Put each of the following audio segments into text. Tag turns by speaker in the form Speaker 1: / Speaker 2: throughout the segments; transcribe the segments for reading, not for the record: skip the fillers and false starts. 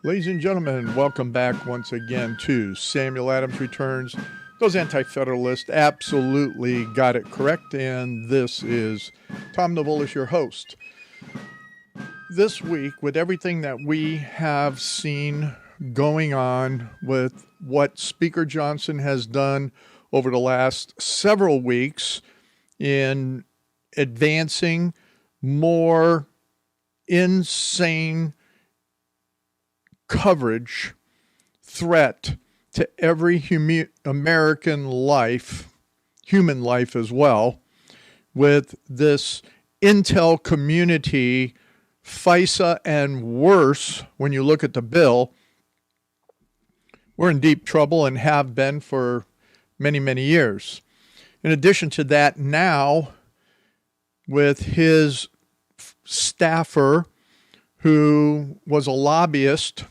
Speaker 1: Ladies and gentlemen, welcome back once again to Samuel Adams Returns. Those Anti-Federalists absolutely got it correct, and this is Tom Novolis, your host. This week, with everything that we have seen going on with what Speaker Johnson has done over the last several weeks in advancing more insane coverage, threat to every American life, human life as well, with this intel community, FISA and worse, when you look at the bill, we're in deep trouble and have been for many, many years. In addition to that, now with his staffer, who was a lobbyist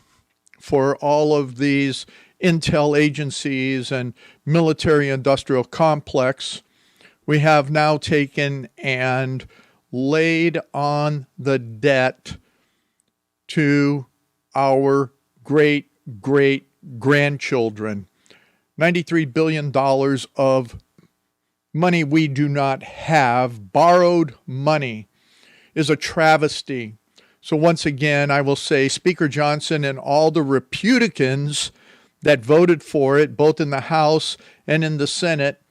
Speaker 1: for all of these intel agencies and military-industrial complex, we have now taken and laid on the debt to our great-great-grandchildren. $93 billion of money we do not have, borrowed money, is a travesty. So once again, I will say Speaker Johnson and all the Republicans that voted for it, both in the House and in the Senate,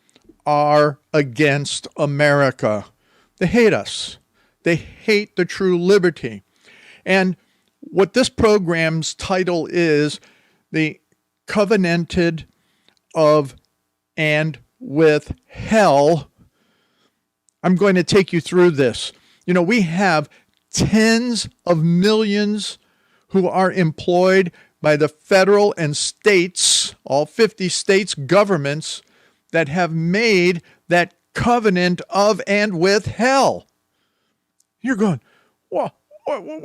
Speaker 1: are against America. They hate us. They hate the true liberty. And what this program's title is, the covenanted of and with hell. I'm going to take you through this. You know, we have tens of millions who are employed by the federal and states, all 50 states governments, that have made that covenant of and with hell. You're going, what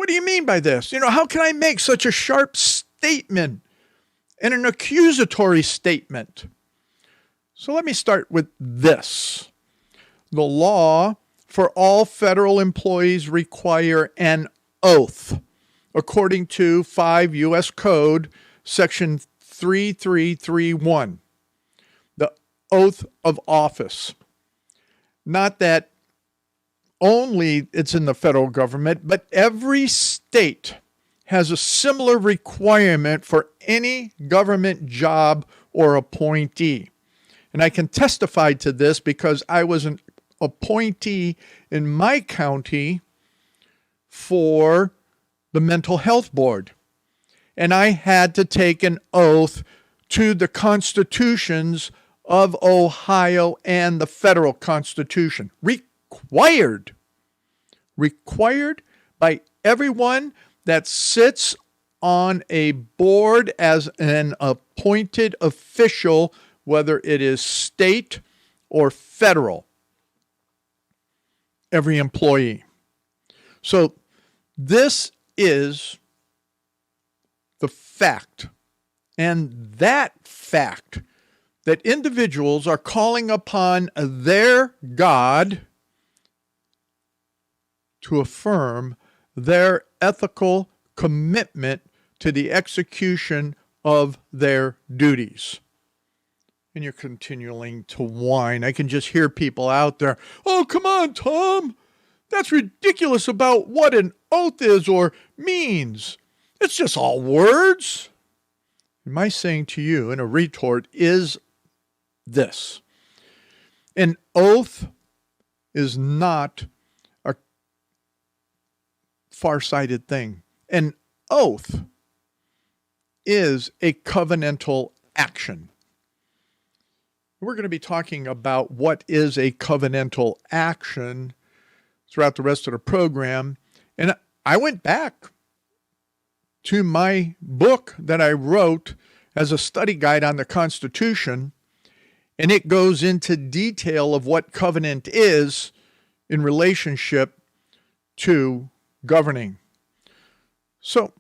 Speaker 1: do you mean by this? You know, how can I make such a sharp statement and an accusatory statement? So let me start with this. The law for all federal employees require an oath, according to 5 U.S. Code, Section 3331, the oath of office. Not that only it's in the federal government, but every state has a similar requirement for any government job or appointee. And I can testify to this because I was an appointee in my county for the mental health board. And I had to take an oath to the constitutions of Ohio and the federal constitution. Required by everyone that sits on a board as an appointed official, whether it is state or federal. Every employee. So this is the fact, and that fact that individuals are calling upon their God to affirm their ethical commitment to the execution of their duties. And you're continuing to whine. I can just hear people out there, oh, come on, Tom. That's ridiculous about what an oath is or means. It's just all words. And my saying to you in a retort is this. An oath is not a far-sighted thing. An oath is a covenantal action. We're going to be talking about what is a covenantal action throughout the rest of the program. And I went back to my book that I wrote as a study guide on the Constitution, and it goes into detail of what covenant is in relationship to governing. So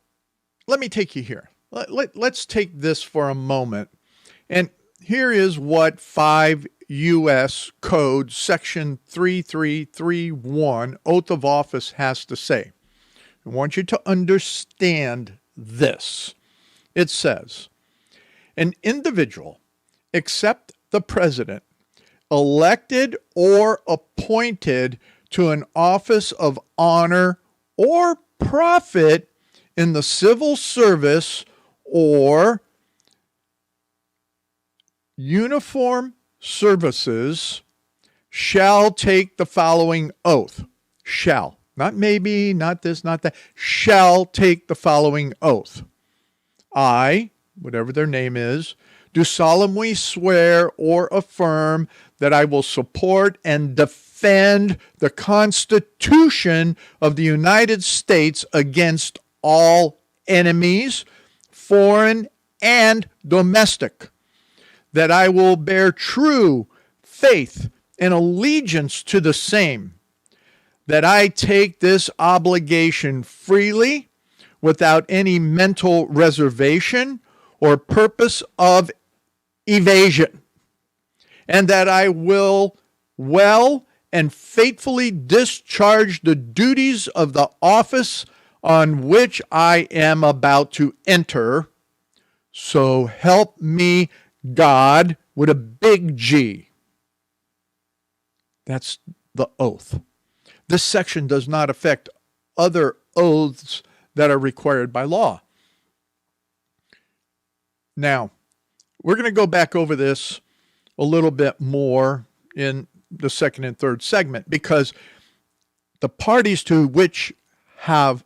Speaker 1: let me take you here. Let's take this for a moment. And here is what 5 U.S. Code Section 3331, Oath of Office, has to say. I want you to understand this. It says, an individual, except the president, elected or appointed to an office of honor or profit in the civil service or uniform services, shall take the following oath. Shall. Not maybe, not this, not that. Shall take the following oath. I, whatever their name is, do solemnly swear or affirm that I will support and defend the Constitution of the United States against all enemies, foreign and domestic, that I will bear true faith and allegiance to the same, that I take this obligation freely without any mental reservation or purpose of evasion, and that I will well and faithfully discharge the duties of the office on which I am about to enter. So help me God, with a big G. That's the oath. This section does not affect other oaths that are required by law. Now, we're going to go back over this a little bit more in the second and third segment, because the parties to which have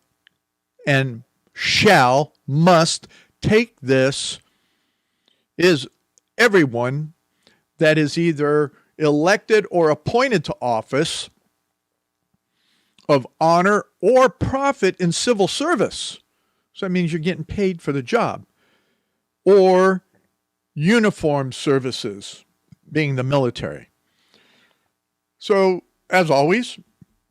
Speaker 1: and shall, must take this is everyone that is either elected or appointed to office of honor or profit in civil service. So that means you're getting paid for the job. Or uniform services, being the military. So, as always,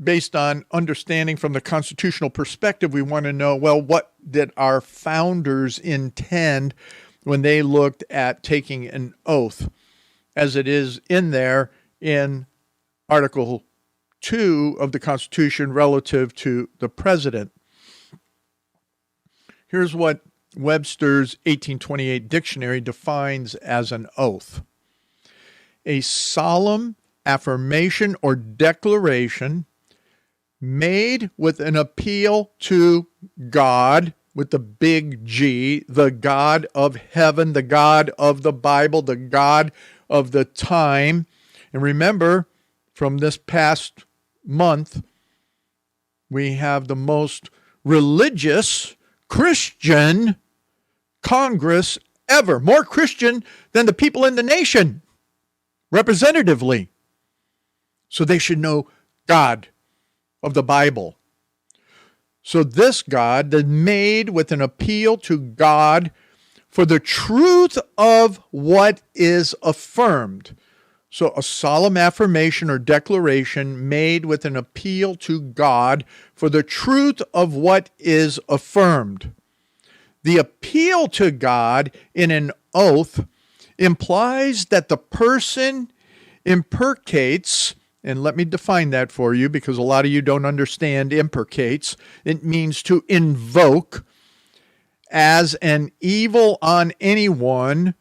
Speaker 1: based on understanding from the constitutional perspective, we want to know, well, what did our founders intend when they looked at taking an oath, as it is in there in Article 2 of the Constitution relative to the president. Here's what Webster's 1828 dictionary defines as an oath: a solemn affirmation or declaration made with an appeal to God, with the big G, the God of heaven, the God of the Bible, the God of the time. And remember, from this past month, we have the most religious Christian Congress ever, more Christian than the people in the nation, representatively. So they should know God of the Bible. So this God that made with an appeal to God for the truth of what is affirmed. So a solemn affirmation or declaration made with an appeal to God for the truth of what is affirmed. The appeal to God in an oath implies that the person imprecates, and let me define that for you because a lot of you don't understand imprecates. It means to invoke as an evil on anyone,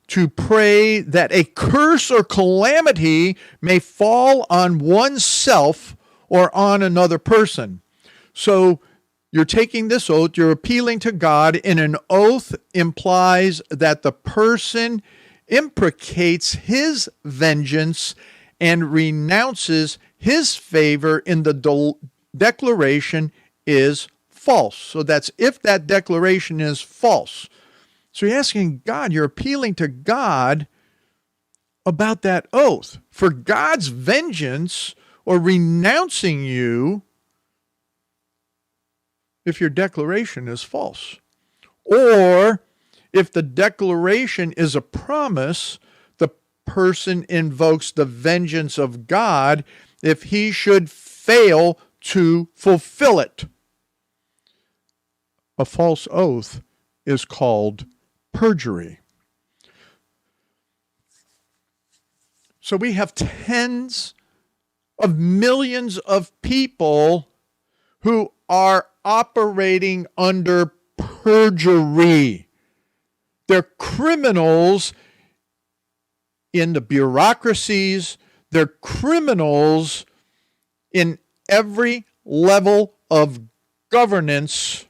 Speaker 1: to pray that a curse or calamity may fall on oneself or on another person. So you're taking this oath, you're appealing to God, and an oath implies that the person imprecates his vengeance and renounces his favor in the declaration is false. So that's if that declaration is false. So you're asking God, you're appealing to God about that oath for God's vengeance or renouncing you if your declaration is false. Or if the declaration is a promise, the person invokes the vengeance of God if he should fail to fulfill it. A false oath is called perjury. So we have tens of millions of people who are operating under perjury. They're criminals in the bureaucracies. They're criminals in every level of governance,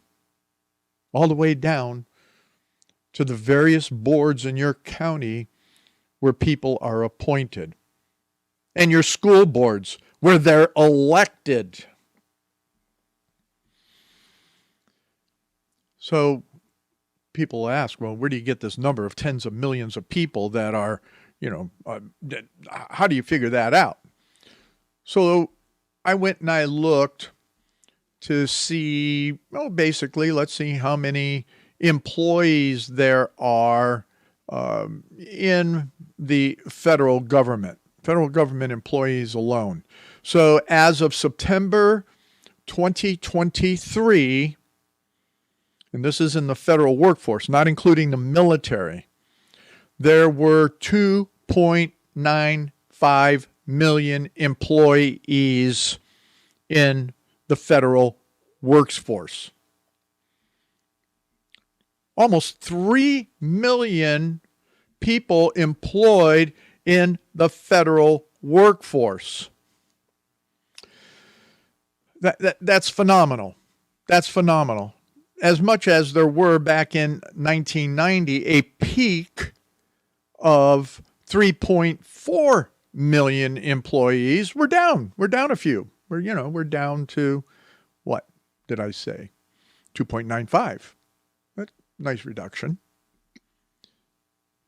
Speaker 1: all the way down to the various boards in your county where people are appointed, and your school boards where they're elected. So people ask, well, where do you get this number of tens of millions of people that are, how do you figure that out? So I went and I looked to see, well, basically, let's see how many employees there are in the federal government employees alone. So as of September 2023, and this is in the federal workforce, not including the military, there were 2.95 million employees in the federal workforce. Almost 3 million people employed in the federal workforce. That's phenomenal. That's phenomenal. As much as there were back in 1990 a peak of 3.4 million employees, we're down. We're down a few. We're down to, what did I say? 2.95. That's a nice reduction.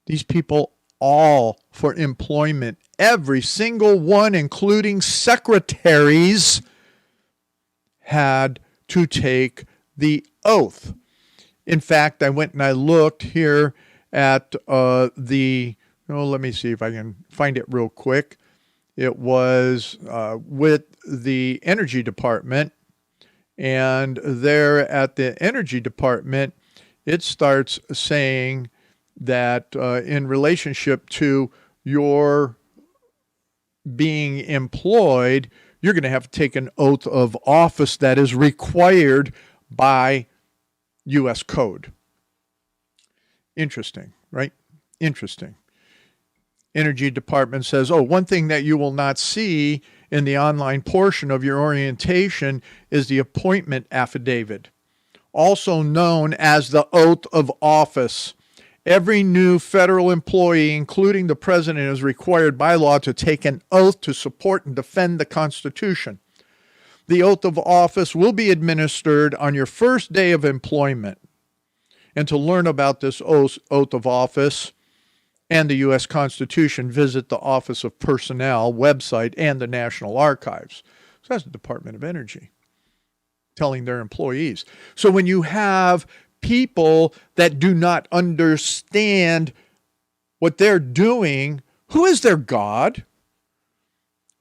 Speaker 1: These people all for employment, every single one, including secretaries, had to take the oath. In fact, I went and I looked here at let me see if I can find it real quick. It was with the Energy Department, and there at the Energy Department, it starts saying that in relationship to your being employed, you're going to have to take an oath of office that is required by U.S. code. Interesting, right? Interesting. Energy Department says, one thing that you will not see in the online portion of your orientation is the appointment affidavit, also known as the oath of office. Every new federal employee, including the president, is required by law to take an oath to support and defend the Constitution. The oath of office will be administered on your first day of employment. And to learn about this oath of office and the U.S. Constitution, visit the Office of Personnel website and the National Archives. So that's the Department of Energy telling their employees. So when you have people that do not understand what they're doing, who is their God?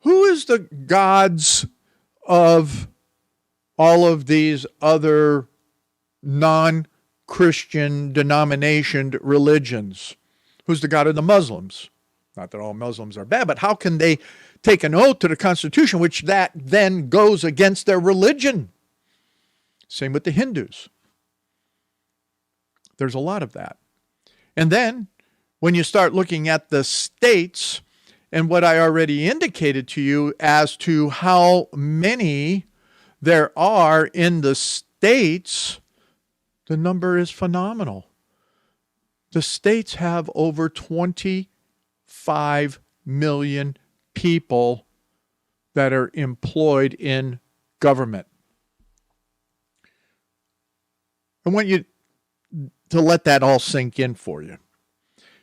Speaker 1: Who is the gods of all of these other non-Christian denomination religions? Who's the God of the Muslims? Not that all Muslims are bad, but how can they take an oath to the Constitution, which that then goes against their religion? Same with the Hindus. There's a lot of that. And then when you start looking at the states and what I already indicated to you as to how many there are in the states, the number is phenomenal. The states have over 25 million people that are employed in government. I want you to let that all sink in for you.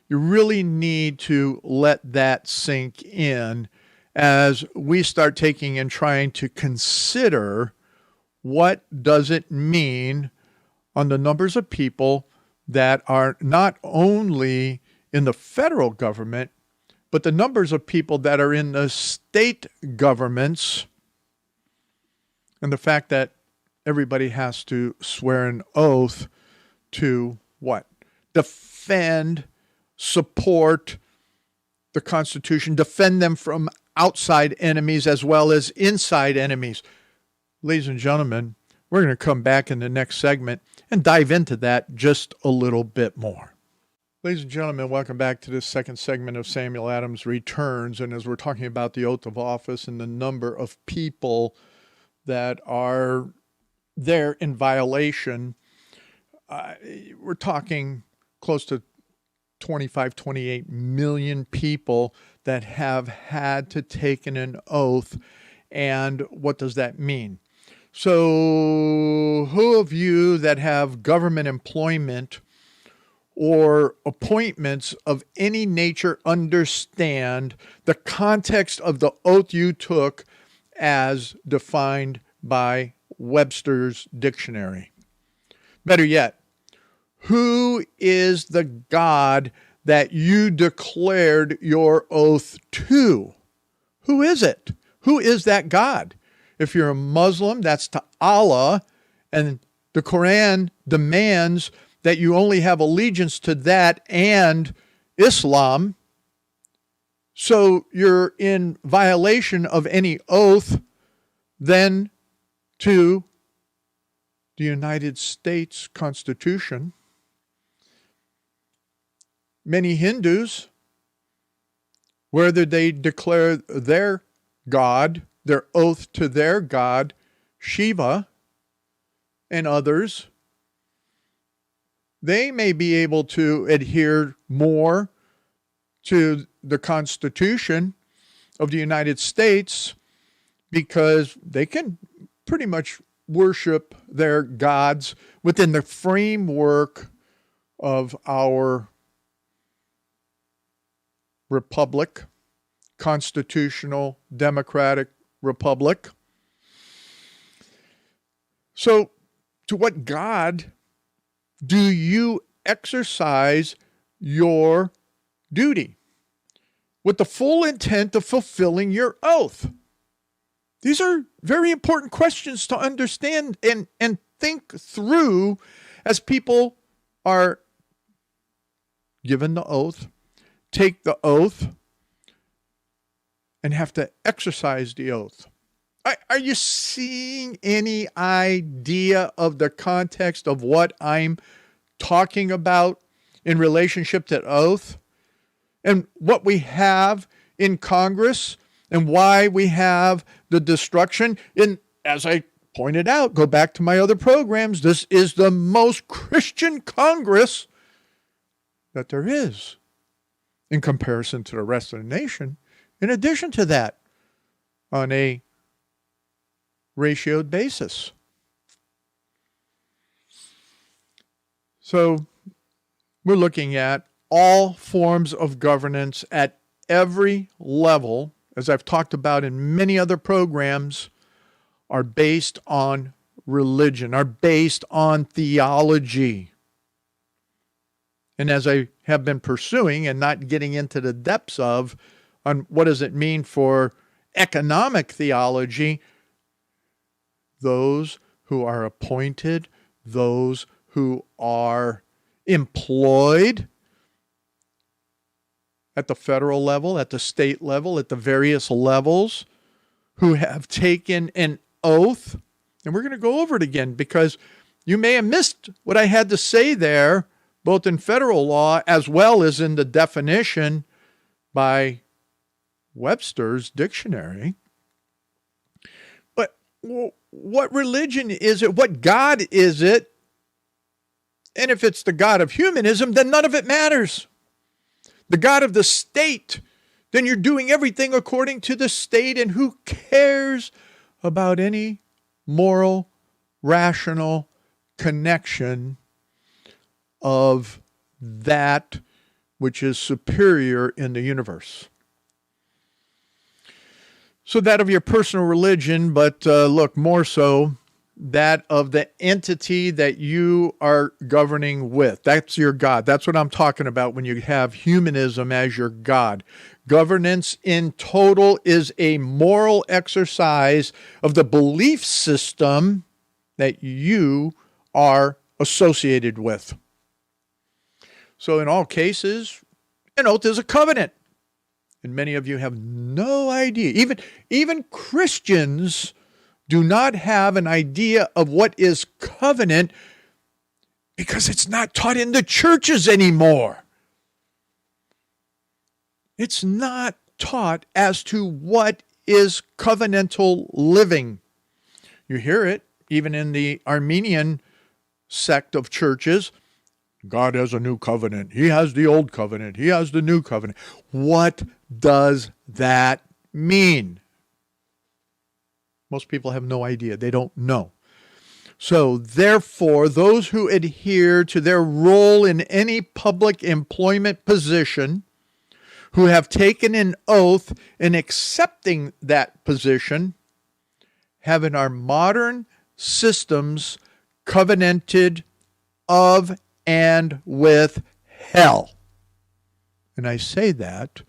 Speaker 1: You really need to let that sink in as we start taking and trying to consider what does it mean on the numbers of people that are not only in the federal government, but the numbers of people that are in the state governments, and the fact that everybody has to swear an oath to what? Defend, support the Constitution, defend them from outside enemies as well as inside enemies. Ladies and gentlemen, we're going to come back in the next segment and dive into that just a little bit more. Ladies and gentlemen, welcome back to this second segment of Samuel Adams Returns. And as we're talking about the oath of office and the number of people that are there in violation, we're talking close to 25, 28 million people that have had to take an oath. And what does that mean? So who of you that have government employment or appointments of any nature understand the context of the oath you took as defined by Webster's dictionary? Better yet, who is the God that you declared your oath to? Who is it? Who is that God? If you're a Muslim, that's to Allah, and the Quran demands that you only have allegiance to that and Islam. So you're in violation of any oath then to the United States Constitution. Many Hindus, whether they declare their God, their oath to their God, Shiva, and others, they may be able to adhere more to the Constitution of the United States because they can pretty much worship their gods within the framework of our republic, constitutional democratic republic. So, to what God do you exercise your duty with the full intent of fulfilling your oath? These are very important questions to understand and think through as people are given the oath, take the oath, and have to exercise the oath. Are you seeing any idea of the context of what I'm talking about in relationship to oath? And what we have in Congress and why we have the destruction? And as I pointed out, go back to my other programs, this is the most Christian Congress that there is in comparison to the rest of the nation. In addition to that, on a ratioed basis. So we're looking at all forms of governance at every level, as I've talked about in many other programs, are based on religion, are based on theology. And as I have been pursuing and not getting into the depths of, on what does it mean for economic theology, those who are appointed, those who are employed at the federal level, at the state level, at the various levels, who have taken an oath. And we're going to go over it again because you may have missed what I had to say there, both in federal law as well as in the definition by Webster's dictionary. But what religion is it? What God is it? And if it's the God of humanism, then none of it matters. The God of the state, then you're doing everything according to the state, and who cares about any moral, rational connection of that which is superior in the universe? So that of your personal religion, but look, more so that of the entity that you are governing with. That's your God. That's what I'm talking about when you have humanism as your God. Governance in total is a moral exercise of the belief system that you are associated with. So in all cases, an oath is a covenant. And many of you have no idea. Even Christians do not have an idea of what is covenant because it's not taught in the churches anymore. It's not taught as to what is covenantal living. You hear it even in the Armenian sect of churches. God has a new covenant. He has the old covenant. He has the new covenant. What does that mean? Most people have no idea. They don't know. So, therefore, those who adhere to their role in any public employment position, who have taken an oath in accepting that position, have in our modern systems covenanted of and with hell. And I say that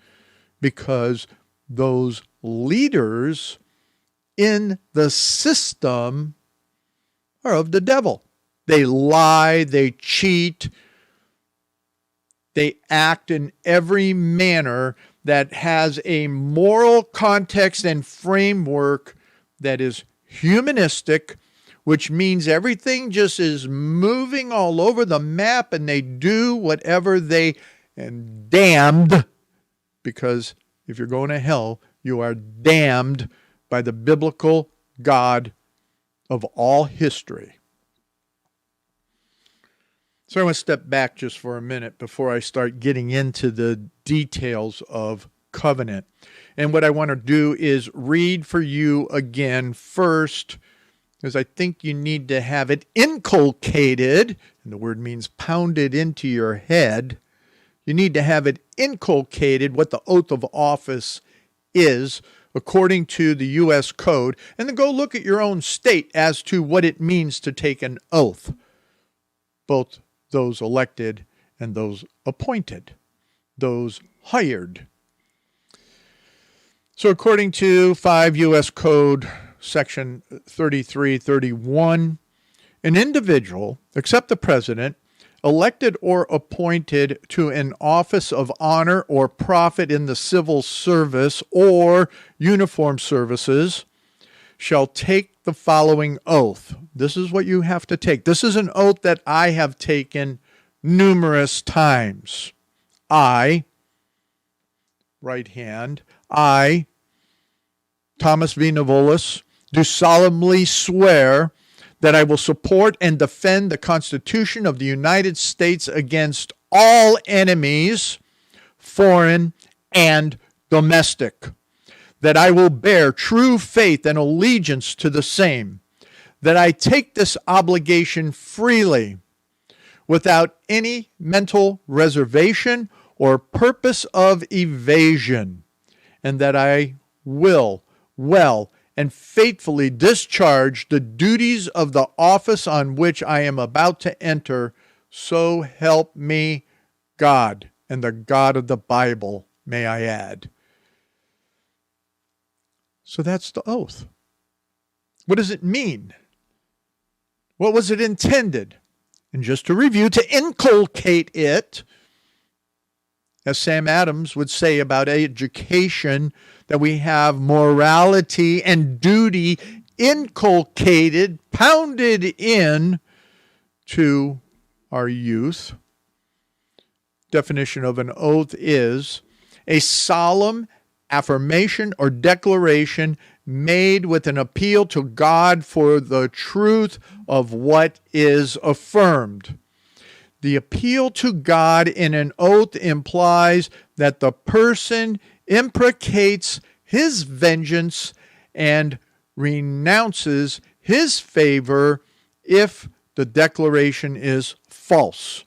Speaker 1: because those leaders in the system are of the devil. They lie, they cheat, they act in every manner that has a moral context and framework that is humanistic, which means everything just is moving all over the map and they do whatever they, and damned, because if you're going to hell, you are damned by the biblical God of all history. So I want to step back just for a minute before I start getting into the details of covenant. And what I want to do is read for you again first, because I think you need to have it inculcated, and the word means pounded into your head. You need to have it inculcated what the oath of office is according to the U.S. Code, and then go look at your own state as to what it means to take an oath, both those elected and those appointed, those hired. So according to 5 U.S. Code Section 3331, an individual, except the president, elected or appointed to an office of honor or profit in the civil service or uniformed services, shall take the following oath. This is what you have to take. This is an oath that I have taken numerous times. I, right hand, I, Thomas V. Navolis, do solemnly swear that I will support and defend the Constitution of the United States against all enemies, foreign and domestic, that I will bear true faith and allegiance to the same, that I take this obligation freely, without any mental reservation or purpose of evasion, and that I will well and faithfully discharge the duties of the office on which I am about to enter, so help me God, and the God of the Bible, may I add. So that's the oath. What does it mean? What was it intended? And just to review, to inculcate it, as Sam Adams would say about education, that we have morality and duty inculcated, pounded in to our youth. Definition of an oath is a solemn affirmation or declaration made with an appeal to God for the truth of what is affirmed. The appeal to God in an oath implies that the person imprecates his vengeance and renounces his favor if the declaration is false.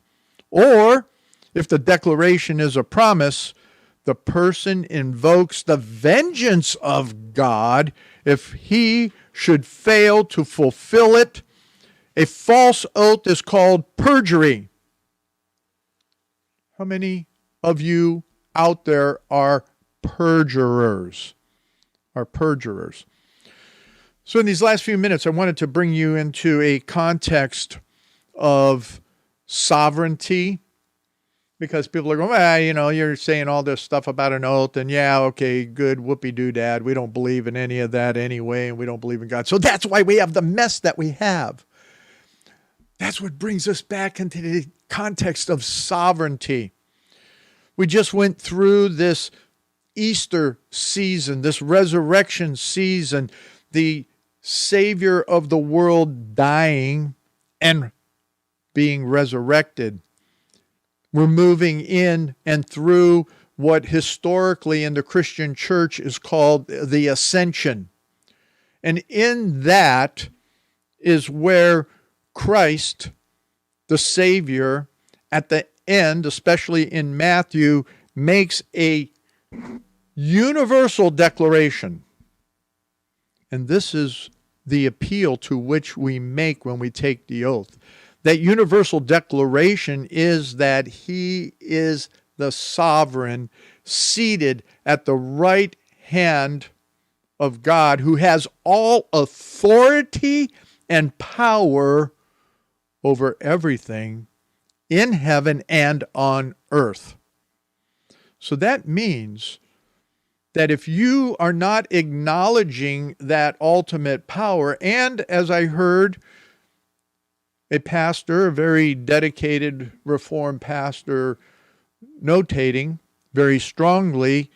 Speaker 1: Or, if the declaration is a promise, the person invokes the vengeance of God if he should fail to fulfill it. A false oath is called perjury. How many of you out there are perjurers? So in these last few minutes, I wanted to bring you into a context of sovereignty, because people are going, well, you're saying all this stuff about an oath, and yeah, okay, good, whoopee-doo-dad. We don't believe in any of that anyway, and we don't believe in God. So that's why we have the mess that we have. That's what brings us back into the context of sovereignty. We just went through this Easter season, this resurrection season, the Savior of the world dying and being resurrected. We're moving in and through what historically in the Christian church is called the ascension. And in that is where Christ, the Savior, at the end, especially in Matthew, makes a universal declaration. And this is the appeal to which we make when we take the oath. That universal declaration is that he is the sovereign, seated at the right hand of God, who has all authority and power over everything in heaven and on earth. So that means that if you are not acknowledging that ultimate power, and as I heard a pastor, a very dedicated Reformed pastor, notating very strongly,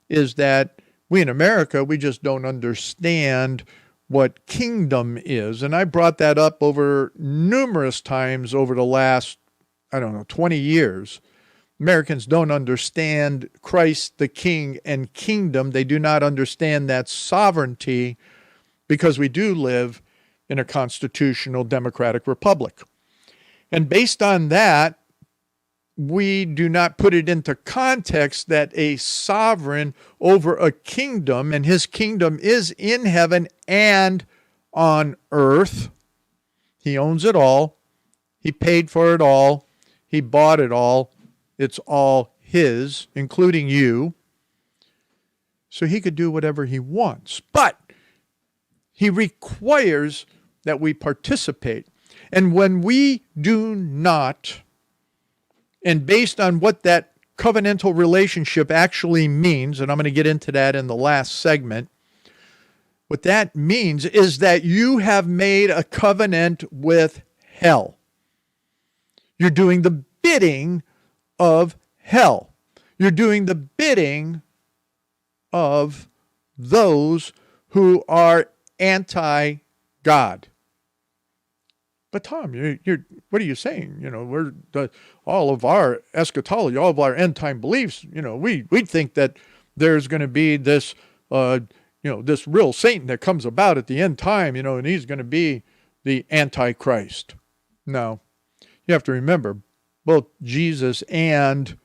Speaker 1: is that we in America, we just don't understand what kingdom is. And I brought that up over numerous times over the last, 20 years. Americans don't understand Christ the King and kingdom. They do not understand that sovereignty, because we do live in a constitutional democratic republic. And based on that, we do not put it into context that a sovereign over a kingdom, and his kingdom is in heaven and on earth. He owns it all. He paid for it all. He bought it all. It's all his, including you. So he could do whatever he wants. But he requires that we participate. And when we do not, and based on what that covenantal relationship actually means, and I'm going to get into that in the last segment, what that means is that you have made a covenant with hell. You're doing the bidding of hell. You're doing the bidding of those who are anti-God. But Tom, what are you saying? All of our eschatology, all of our end time beliefs, we think that there's going to be this, this real Satan that comes about at the end time, and he's going to be the Antichrist. No, you have to remember, both Jesus and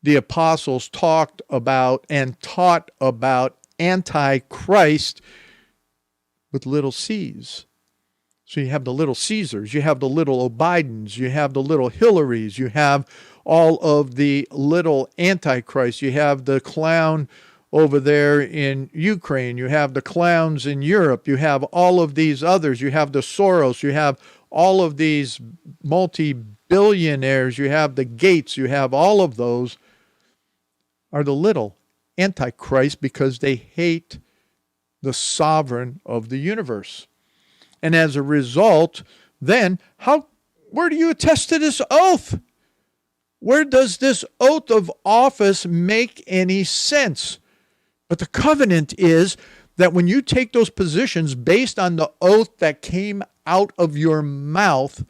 Speaker 1: the apostles talked about and taught about Antichrist with little c's. So you have the little Caesars, you have the little O'Bidens, you have the little Hillarys, you have all of the little Antichrists, you have the clown over there in Ukraine, you have the clowns in Europe, you have all of these others, you have the Soros, you have all of these multi-billionaires, you have the Gates, you have all of those are the little Antichrist because they hate the sovereign of the universe. And as a result, then, where do you attest to this oath? Where does this oath of office make any sense? But the covenant is that when you take those positions based on the oath that came out of your mouth,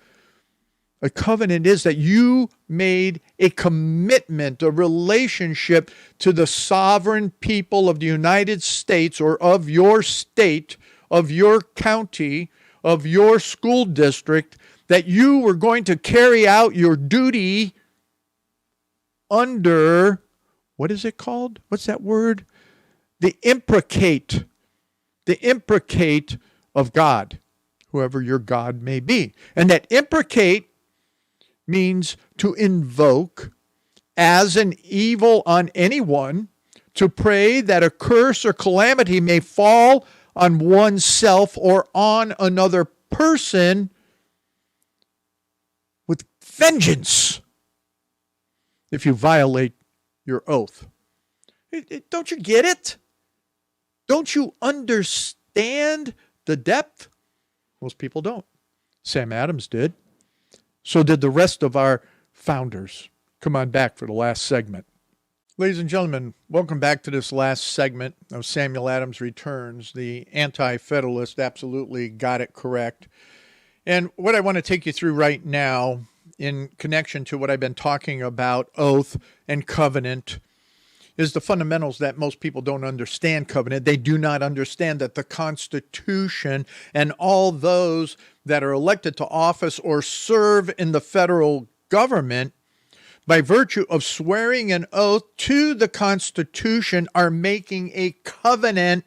Speaker 1: a covenant is that you made a commitment, a relationship to the sovereign people of the United States or of your state, of your county, of your school district, that you were going to carry out your duty under, what is it called? What's that word? The imprecate of God, whoever your God may be. And that imprecate means to invoke as an evil on anyone, to pray that a curse or calamity may fall on oneself or on another person with vengeance if you violate your oath. Don't you get it? Don't you understand the depth? Most people don't. Sam Adams did. So did the rest of our founders. Come on back for the last segment. Ladies and gentlemen, welcome back to this last segment of Samuel Adams Returns. The Anti-Federalist absolutely got it correct. And what I want to take you through right now, in connection to what I've been talking about, oath and covenant, is the fundamentals that most people don't understand covenant. They do not understand that the Constitution and all those that are elected to office or serve in the federal government, by virtue of swearing an oath to the Constitution, are making a covenant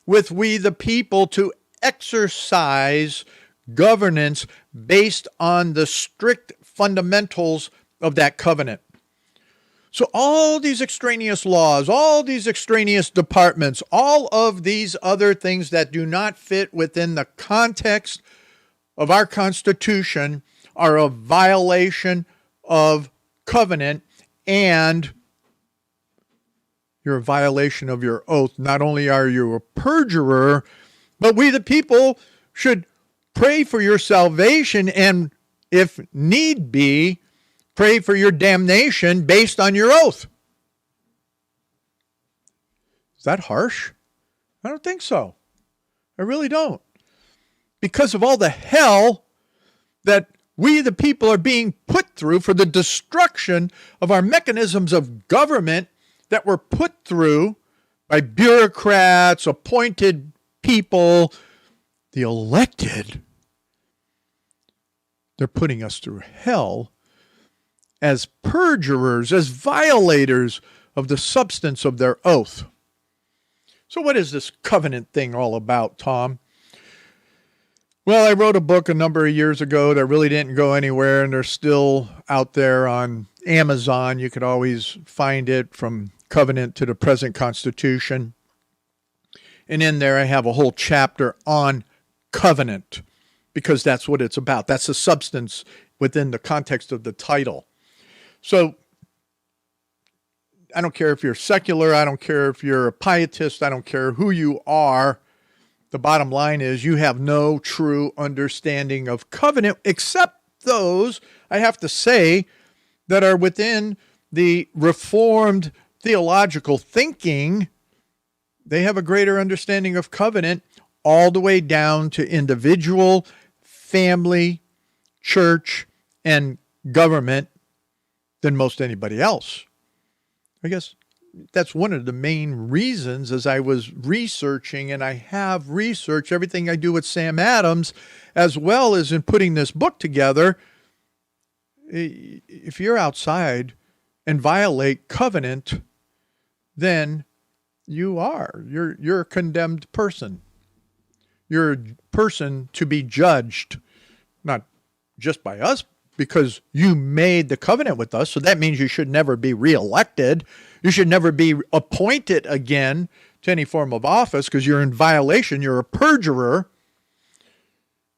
Speaker 1: with we the people to exercise governance based on the strict fundamentals of that covenant. So all these extraneous laws, all these extraneous departments, all of these other things that do not fit within the context of our Constitution are a violation of covenant, and you're a violation of your oath. Not only are you a perjurer, but we the people should pray for your salvation and, if need be, pray for your damnation based on your oath. Is that harsh? I don't think so. I really don't. Because of all the hell that we, the people, are being put through for the destruction of our mechanisms of government that were put through by bureaucrats, appointed people, the elected. They're putting us through hell as perjurers, as violators of the substance of their oath. So what is this covenant thing all about, Tom? Well, I wrote a book a number of years ago that really didn't go anywhere, and they're still out there on Amazon. You could always find it, From Covenant to the Present Constitution. And in there I have a whole chapter on covenant, because that's what it's about. That's the substance within the context of the title. So I don't care if you're secular, I don't care if you're a pietist, I don't care who you are. The bottom line is you have no true understanding of covenant, except those, I have to say, that are within the Reformed theological thinking. They have a greater understanding of covenant all the way down to individual, family, church, and government than most anybody else. I guess that's one of the main reasons, as I was researching, and I have researched everything I do with Sam Adams, as well as in putting this book together. If you're outside and violate covenant, then you're a condemned person. You're a person to be judged, not just by us, because you made the covenant with us. So that means you should never be reelected. You should never be appointed again to any form of office, because you're in violation. You're a perjurer.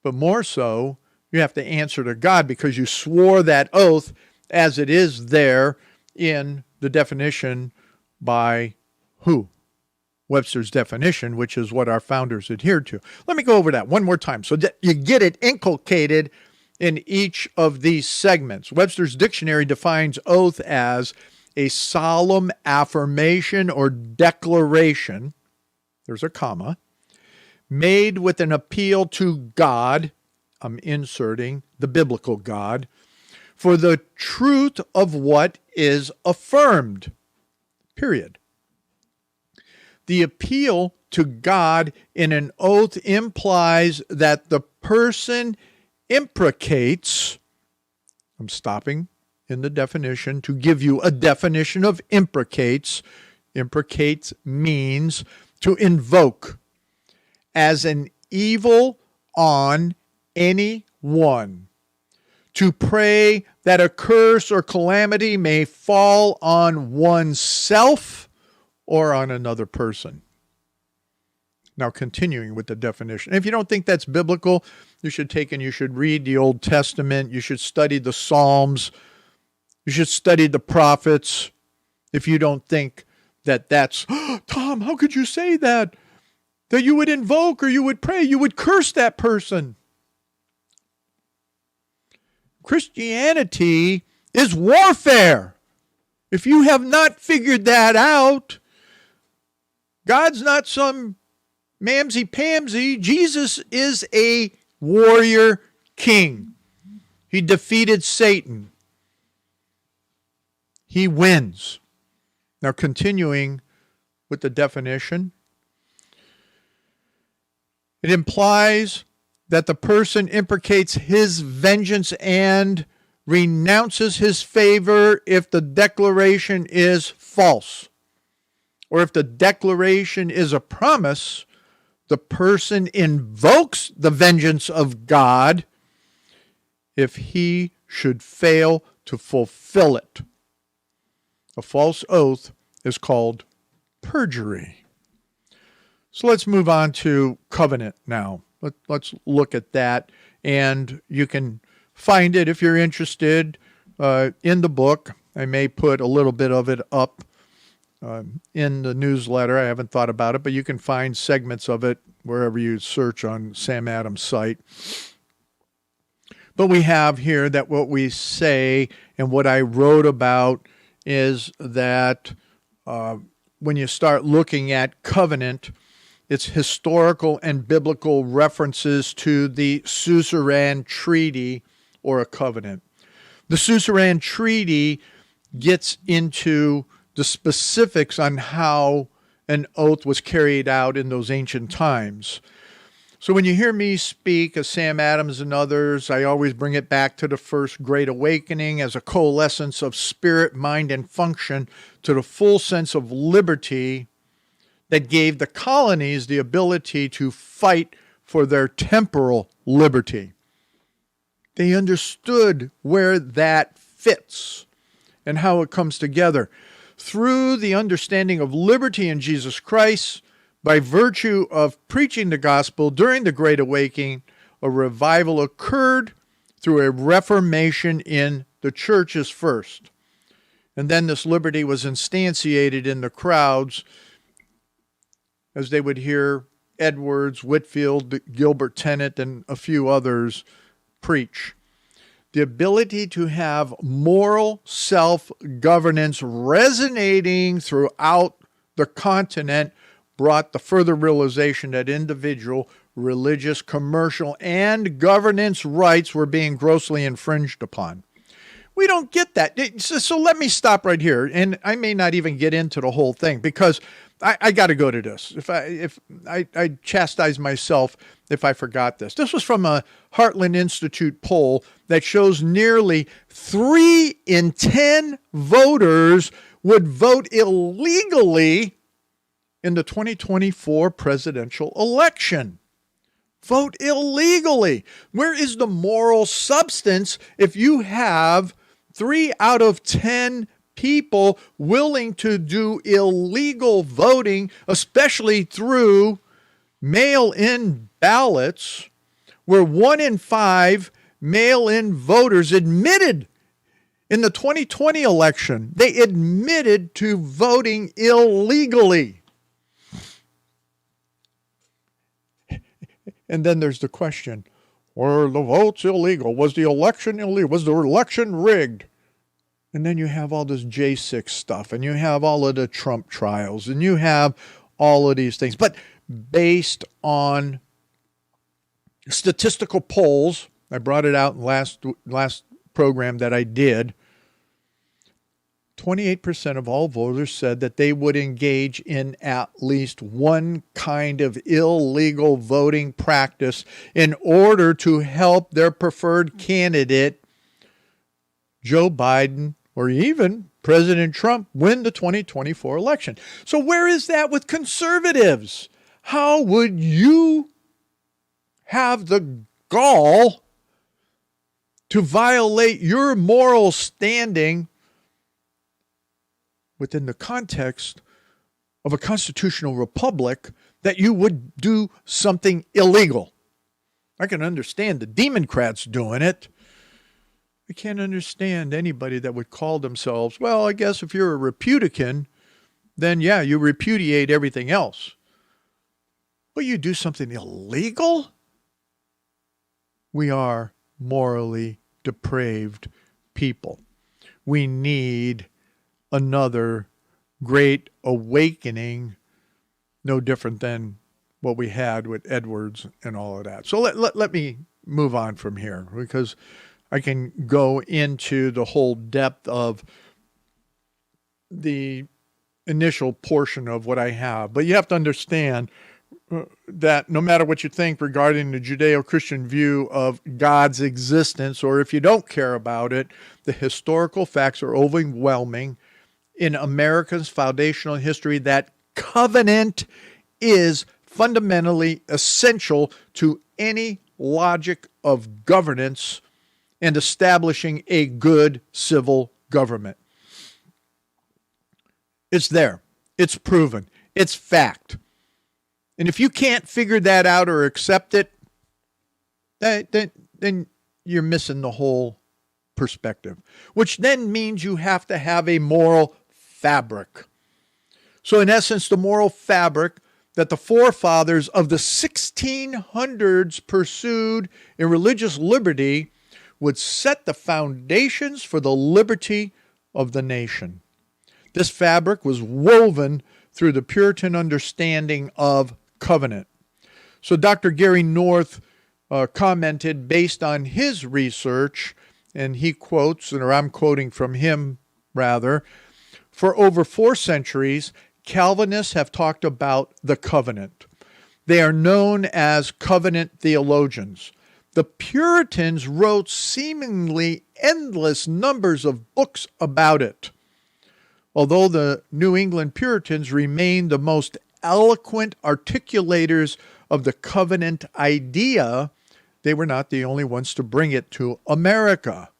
Speaker 1: But more so, you have to answer to God, because you swore that oath as it is there in the definition by who? Webster's definition, which is what our founders adhered to. Let me go over that one more time so that you get it inculcated in each of these segments. Webster's dictionary defines oath as a solemn affirmation or declaration, there's a comma, made with an appeal to God, I'm inserting the biblical God, for the truth of what is affirmed, period. The appeal to God in an oath implies that the person imprecates, I'm stopping in the definition to give you a definition of imprecates. Imprecates means to invoke as an evil on anyone, to pray that a curse or calamity may fall on oneself or on another person. Now, continuing with the definition. If you don't think that's biblical, you should read the Old Testament. You should study the Psalms. You should study the prophets. If you don't think that that's, Tom, how could you say that? That you would invoke or you would pray, you would curse that person. Christianity is warfare. If you have not figured that out, God's not some mamsy-pamsy. Jesus is a warrior king. He defeated Satan. He wins. Now, continuing with the definition, it implies that the person imprecates his vengeance and renounces his favor if the declaration is false. Or if the declaration is a promise, the person invokes the vengeance of God if he should fail to fulfill it. A false oath is called perjury. So let's move on to covenant now. Let's look at that, and you can find it if you're interested in the book. I may put a little bit of it up in the newsletter. I haven't thought about it, but you can find segments of it wherever you search on Sam Adams' site. But we have here that what we say and what I wrote about is that when you start looking at covenant, it's historical and biblical references to the suzerain treaty or a covenant. The suzerain treaty gets into the specifics on how an oath was carried out in those ancient times. So when you hear me speak of Sam Adams and others, I always bring it back to the first Great Awakening as a coalescence of spirit, mind, and function to the full sense of liberty that gave the colonies the ability to fight for their temporal liberty. They understood where that fits and how it comes together. Through the understanding of liberty in Jesus Christ, by virtue of preaching the gospel during the Great Awakening, a revival occurred through a reformation in the churches first. And then this liberty was instantiated in the crowds as they would hear Edwards, Whitefield, Gilbert Tennant, and a few others preach. The ability to have moral self-governance resonating throughout the continent brought the further realization that individual, religious, commercial, and governance rights were being grossly infringed upon. We don't get that. So let me stop right here, and I may not even get into the whole thing because I got to go to this. If I chastise myself if I forgot this. This was from a Heartland Institute poll that shows nearly 3 in 10 voters would vote illegally in the 2024 presidential election. Vote illegally. Where is the moral substance if you have 3 out of 10 people willing to do illegal voting, especially through mail-in ballots, where 1 in 5 mail-in voters admitted in the 2020 election, they admitted to voting illegally. And then there's the question, were the votes illegal? Was the election illegal? Was the election rigged? And then you have all this J6 stuff, and you have all of the Trump trials, and you have all of these things. But based on statistical polls, I brought it out in last program that I did, 28% of all voters said that they would engage in at least one kind of illegal voting practice in order to help their preferred candidate, Joe Biden, or even President Trump, win the 2024 election. So where is that with conservatives? How would you have the gall to violate your moral standing within the context of a constitutional republic that you would do something illegal? I can understand the Democrats doing it. I can't understand anybody that would call themselves, well, I guess if you're a Republican, then yeah, you repudiate everything else. But you do something illegal? We are morally depraved people. We need another great awakening, no different than what we had with Edwards and all of that. So let me move on from here, because I can go into the whole depth of the initial portion of what I have. But you have to understand that no matter what you think regarding the Judeo-Christian view of God's existence, or if you don't care about it, the historical facts are overwhelming in America's foundational history that covenant is fundamentally essential to any logic of governance and establishing a good civil government. It's there. It's proven. It's fact. And if you can't figure that out or accept it, then you're missing the whole perspective, which then means you have to have a moral fabric. So in essence, the moral fabric that the forefathers of the 1600s pursued in religious liberty would set the foundations for the liberty of the nation. This fabric was woven through the Puritan understanding of covenant. So Dr. Gary North commented based on his research, and he quotes, or I'm quoting from him rather, for over 4 centuries, Calvinists have talked about the covenant. They are known as covenant theologians. The Puritans wrote seemingly endless numbers of books about it. Although the New England Puritans remained the most eloquent articulators of the covenant idea, they were not the only ones to bring it to America.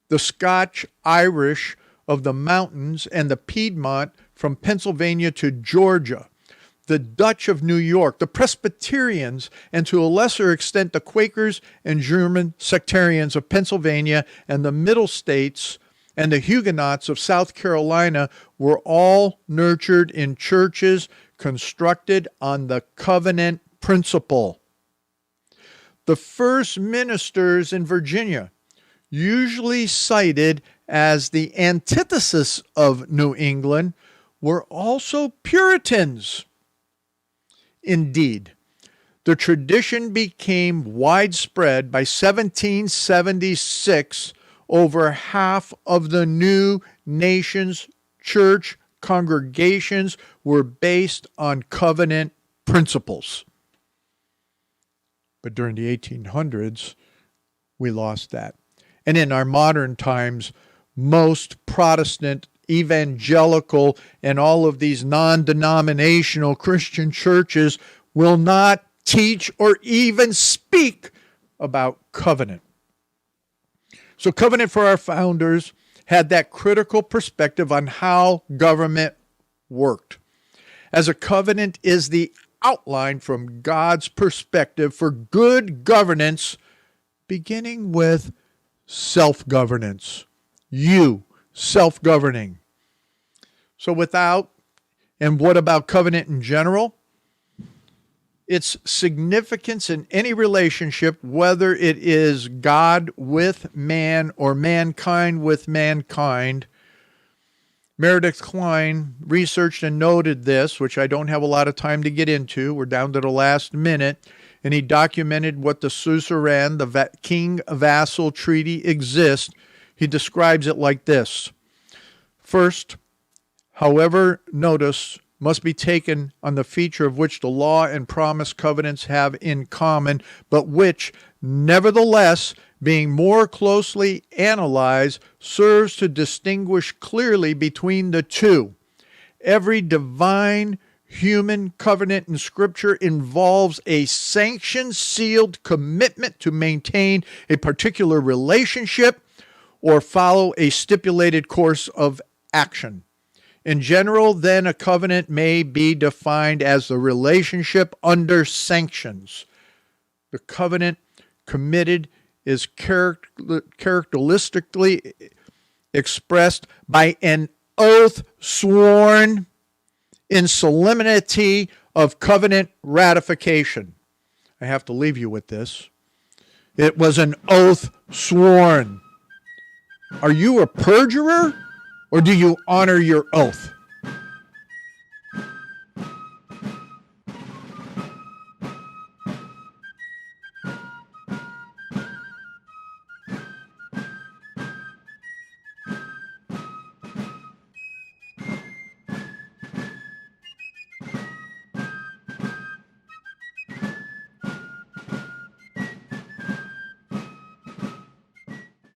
Speaker 1: The Scotch-Irish of the mountains and the Piedmont from Pennsylvania to Georgia, the Dutch of New York, the Presbyterians, and to a lesser extent the Quakers and German sectarians of Pennsylvania and the Middle States and the Huguenots of South Carolina were all nurtured in churches constructed on the covenant principle. The first ministers in Virginia, usually cited as the antithesis of New England, were also Puritans. Indeed, the tradition became widespread by 1776. Over half of the new nation's church congregations were based on covenant principles. But during the 1800s, we lost that. And in our modern times, most Protestant, evangelical, and all of these non-denominational Christian churches will not teach or even speak about covenant. So covenant for our founders had that critical perspective on how government worked. As a covenant is the outline from God's perspective for good governance, beginning with self-governance. You, self-governing. So and what about covenant in general? Its significance in any relationship, whether it is God with man or mankind with mankind. Meredith Kline researched and noted this, which I don't have a lot of time to get into. We're down to the last minute. And he documented what the suzerain, the king-vassal treaty exists. He describes it like this. First, however, notice must be taken on the feature of which the law and promise covenants have in common, but which, nevertheless, being more closely analyzed, serves to distinguish clearly between the two. Every divine human covenant in Scripture involves a sanction-sealed commitment to maintain a particular relationship or follow a stipulated course of action. In general, then, a covenant may be defined as the relationship under sanctions. The covenant committed is characteristically expressed by an oath sworn in solemnity of covenant ratification. I have to leave you with this. It was an oath sworn. Are you a perjurer? Or do you honor your oath?